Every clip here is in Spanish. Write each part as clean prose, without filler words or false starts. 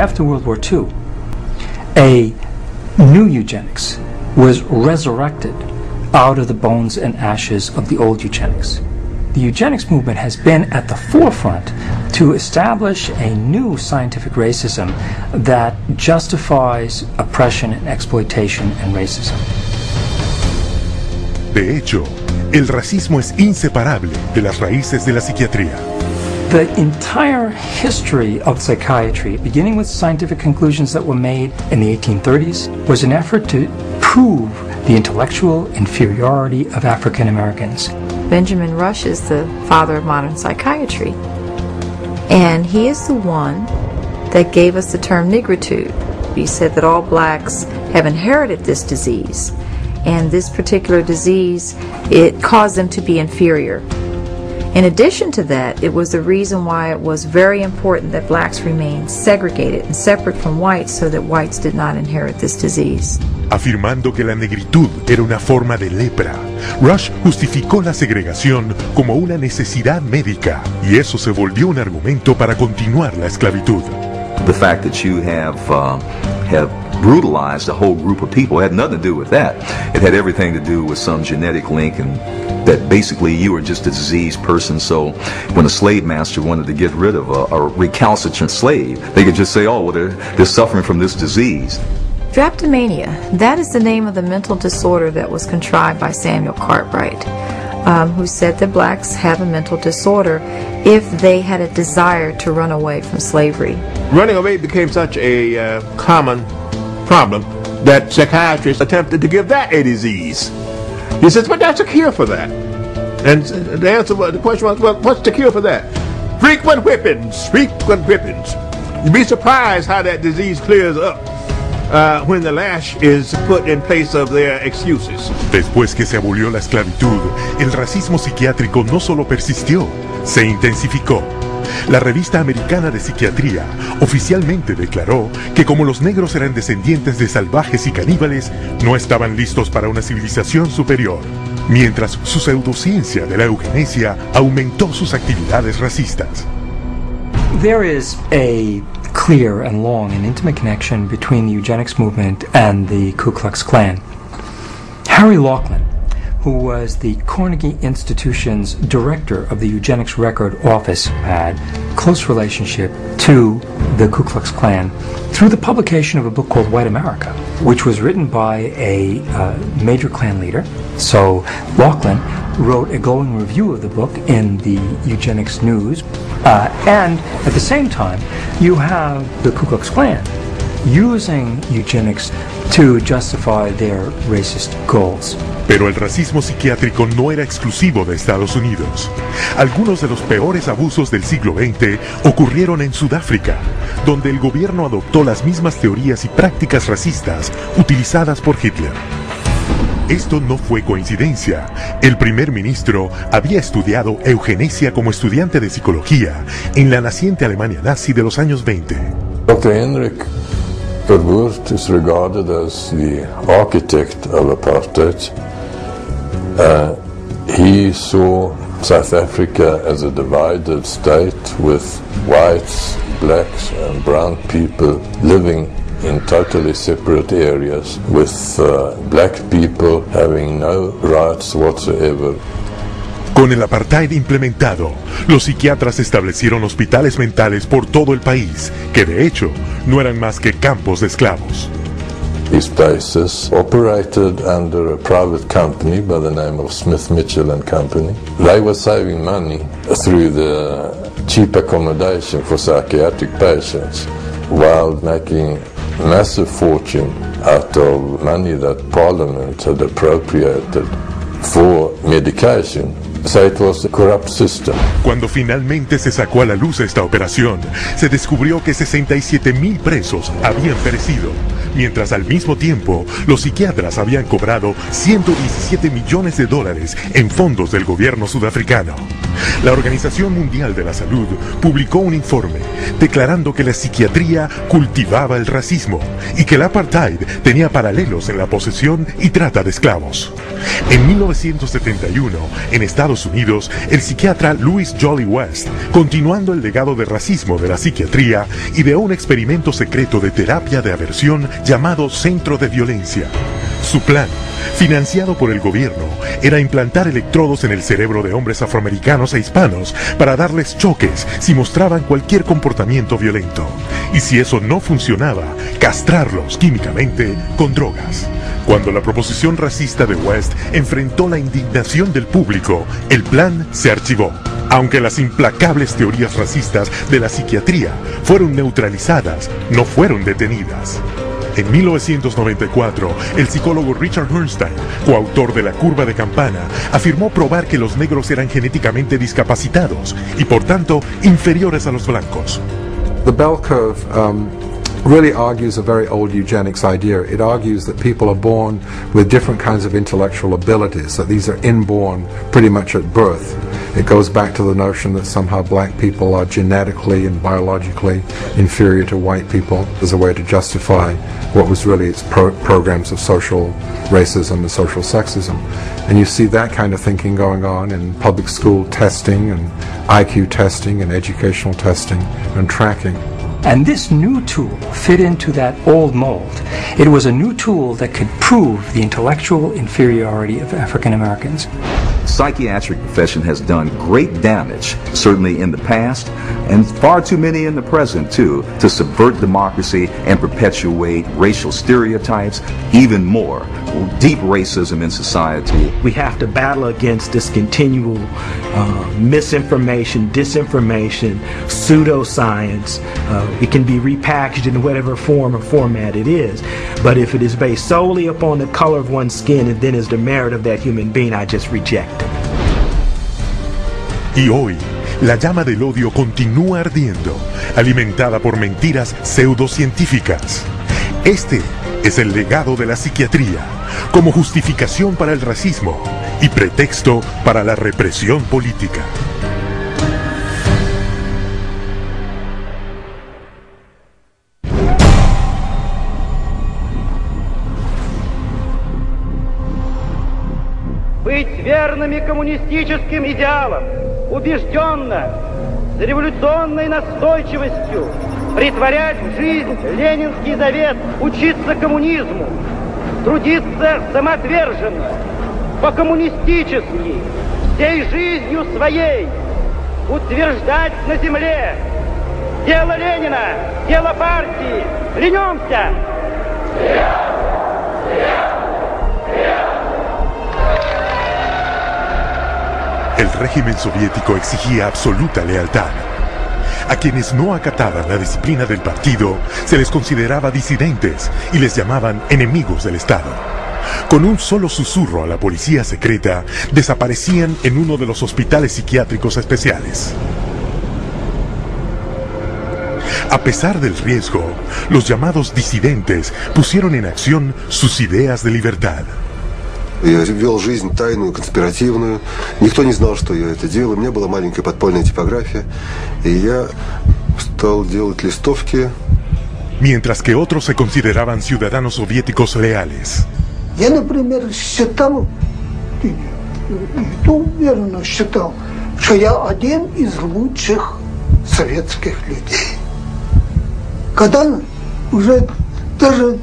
After World War II, a new eugenics was resurrected out of the bones and ashes of the old eugenics. The eugenics movement has been at the forefront to establish a new scientific racism that justifies oppression and exploitation and racism. De hecho, el racismo es inseparable de las raíces de la psiquiatría. The entire history of psychiatry, beginning with scientific conclusions that were made in the 1830s, was an effort to prove the intellectual inferiority of African Americans. Benjamin Rush is the father of modern psychiatry, and he is the one that gave us the term negritude. He said that all blacks have inherited this disease, and this particular disease, it caused them to be inferior. In addition to that, it was the reason why it was very important that blacks remain segregated and separate from whites so that whites did not inherit this disease. Afirmando que la negritud era una forma de lepra, Rush justificó la segregación como una necesidad médica, y eso se volvió un argumento para continuar la esclavitud. The fact that you have brutalized a whole group of people had nothing to do with that. It had everything to do with some genetic link, and that basically you were just a diseased person. So when a slave master wanted to get rid of a recalcitrant slave, they could just say, oh, well, they're suffering from this disease. Drapetomania, that is the name of the mental disorder that was contrived by Samuel Cartwright, who said that blacks have a mental disorder if they had a desire to run away from slavery. Running away became such a common problem that psychiatrists attempted to give that a disease. He says, but that's a cure for that. And the question was, well, what's the cure for that? Frequent whippings, frequent whippings. You'd be surprised how that disease clears up when the lash is put in place of their excuses. Después que se abolió la esclavitud, el racismo psiquiátrico no solo persistió, se intensificó. La revista americana de psiquiatría oficialmente declaró que como los negros eran descendientes de salvajes y caníbales, no estaban listos para una civilización superior, mientras su pseudociencia de la eugenesia aumentó sus actividades racistas. There is a clear and long and intimate connection between the eugenics movement and the Ku Klux Klan. Harry Laughlin, who was the Carnegie Institution's director of the Eugenics Record Office, had close relationship to the Ku Klux Klan through the publication of a book called White America, which was written by a major Klan leader. So Laughlin wrote a glowing review of the book in the Eugenics News, and at the same time you have the Ku Klux Klan using eugenics to justify their racist goals. Pero el racismo psiquiátrico no era exclusivo de Estados Unidos. Algunos de los peores abusos del siglo XX ocurrieron en Sudáfrica, donde el gobierno adoptó las mismas teorías y prácticas racistas utilizadas por Hitler. Esto no fue coincidencia. El primer ministro había estudiado eugenesia como estudiante de psicología en la naciente Alemania nazi de los años 20. Dr. Henrik Verwoerd is regarded as the architect of apartheid. He saw South Africa as a divided state with whites, blacks and brown people living in totally separate areas, with black people having no rights whatsoever. Con el apartheid implementado, los psiquiatras establecieron hospitales mentales por todo el país, que de hecho no eran más que campos de esclavos. These places operated under a private company by the name of Smith Mitchell and Company. They were saving money through the cheap accommodation for psychiatric patients while making massive fortune out of money that Parliament had appropriated for medication. So it was a corrupt system. Cuando finalmente se sacó a la luz esta operación, se descubrió que 67,000 presos habían perecido, mientras al mismo tiempo los psiquiatras habían cobrado $117 millones en fondos del gobierno sudafricano. La Organización Mundial de la Salud publicó un informe declarando que la psiquiatría cultivaba el racismo y que el apartheid tenía paralelos en la posesión y trata de esclavos. En 1971, en Estados Unidos, el psiquiatra Louis Jolly West, continuando el legado de racismo de la psiquiatría, ideó un experimento secreto de terapia de aversión llamado Centro de Violencia. Su plan, financiado por el gobierno, era implantar electrodos en el cerebro de hombres afroamericanos e hispanos para darles choques si mostraban cualquier comportamiento violento. Y si eso no funcionaba, castrarlos químicamente con drogas. Cuando la proposición racista de West enfrentó la indignación del público, el plan se archivó. Aunque las implacables teorías racistas de la psiquiatría fueron neutralizadas, no fueron detenidas. En 1994, el psicólogo Richard Herrnstein, coautor de La curva de Campana, afirmó probar que los negros eran genéticamente discapacitados y, por tanto, inferiores a los blancos. The bell curve really argues a very old eugenics idea. It argues that people are born with different kinds of intellectual abilities, that these are inborn pretty much at birth. It goes back to the notion that somehow black people are genetically and biologically inferior to white people as a way to justify what was really its programs of social racism and social sexism. And you see that kind of thinking going on in public school testing and IQ testing and educational testing and tracking. And this new tool fit into that old mold. It was a new tool that could prove the intellectual inferiority of African Americans. Psychiatric profession has done great damage, certainly in the past, and far too many in the present too, to subvert democracy and perpetuate racial stereotypes, even more, deep racism in society. We have to battle against this continual misinformation, disinformation, pseudoscience. It can be repackaged in whatever form or format it is, but if it is based solely upon the color of one's skin and then is the merit of that human being, I just reject it. Y hoy, la llama del odio continúa ardiendo, alimentada por mentiras pseudocientíficas. Este es el legado de la psiquiatría, como justificación para el racismo y pretexto para la represión política. Быть верными коммунистическим идеалам, убежденно, с революционной настойчивостью, претворять в жизнь ленинский завет, учиться коммунизму, трудиться самоотверженно, по-коммунистически, всей жизнью своей, утверждать на земле дело Ленина, дело партии, ленемся! El régimen soviético exigía absoluta lealtad. A quienes no acataban la disciplina del partido se les consideraba disidentes y les llamaban enemigos del Estado. Con un solo susurro a la policía secreta, desaparecían en uno de los hospitales psiquiátricos especiales. A pesar del riesgo, los llamados disidentes pusieron en acción sus ideas de libertad. Я вел жизнь тайную, конспиративную. Никто не знал, что я это делаю. У меня была маленькая подпольная типография. И я стал делать листовки. Mientras que otros se consideraban ciudadanos soviéticos leales. Я, например, считал, и то уверенно считал, что я один из лучших советских людей. Когда уже даже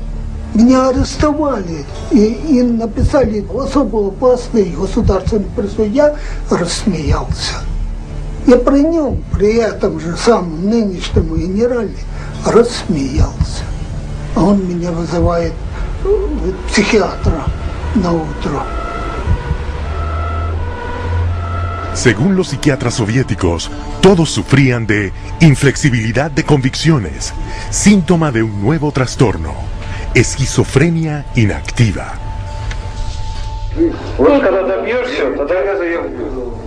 меня арестовали и написали особо опасный государственный преступ, я рассмеялся. Я при нем, при этом же самом нынешнем генерале, рассмеялся. А он меня вызывает психиатра на утро. Según los psiquiatras soviéticos, todos sufrían de inflexibilidad de convicciones, síntoma de un nuevo trastorno, esquizofrenia inactiva. Вот когда добьешься, тогда я заеду.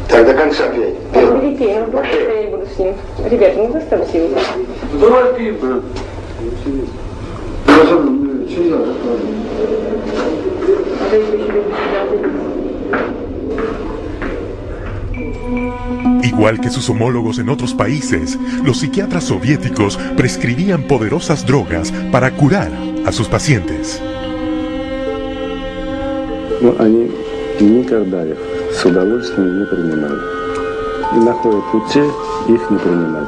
Так до конца пей. Детей, я не буду с ним. Ребята, ну заставьте его. Давай пей, брат. igual que sus homólogos en otros países, los psiquiatras soviéticos prescribían poderosas drogas para curar a sus pacientes. Но они никогда их с удовольствием не принимали. И находят пути их не принимать.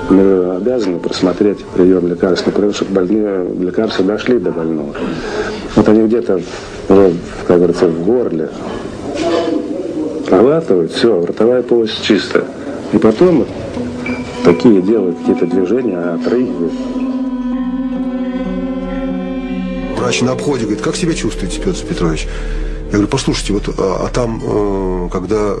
Мы обязаны просмотреть прием лекарств, потому что больные лекарства дошли до больного. Вот они где-то, как говорится, в горле проглатывают, все, ротовая полость чистая. И потом такие делают какие-то движения, отрыгивают. Врач на обходе говорит: как себя чувствуете, Петр Петрович? Я говорю: послушайте, вот, там, когда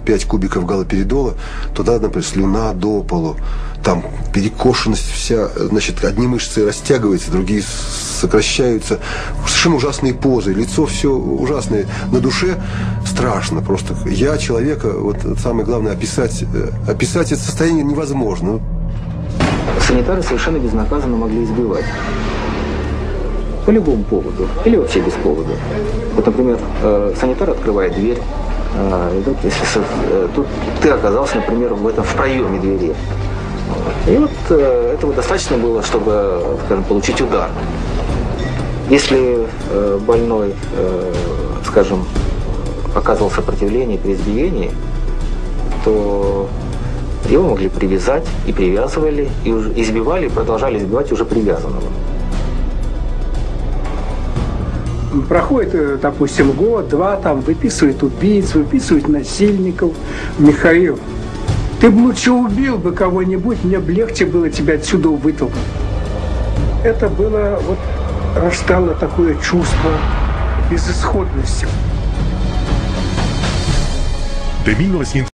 5 кубиков галоперидола, туда, например, слюна до полу, там перекошенность вся, значит, одни мышцы растягиваются, другие сокращаются, совершенно ужасные позы, лицо все ужасное, на душе страшно просто. Я человека, вот самое главное, описать это состояние невозможно. Санитары совершенно безнаказанно могли избивать. По любому поводу, или вообще без повода. Вот, например, санитар открывает дверь, если тут ты оказался, например, в проеме двери. И вот этого достаточно было, чтобы, скажем, получить удар. Если больной, скажем, оказывал сопротивление при избиении, то его могли привязать, и привязывали, и избивали, и продолжали избивать уже привязанного. Проходит, допустим, год-два, там выписывают убийц, выписывают насильников. Михаил, ты бы лучше убил бы кого-нибудь, мне бы легче было тебя отсюда вытолкнуть. Это было, вот, рождало такое чувство безысходности. De 1900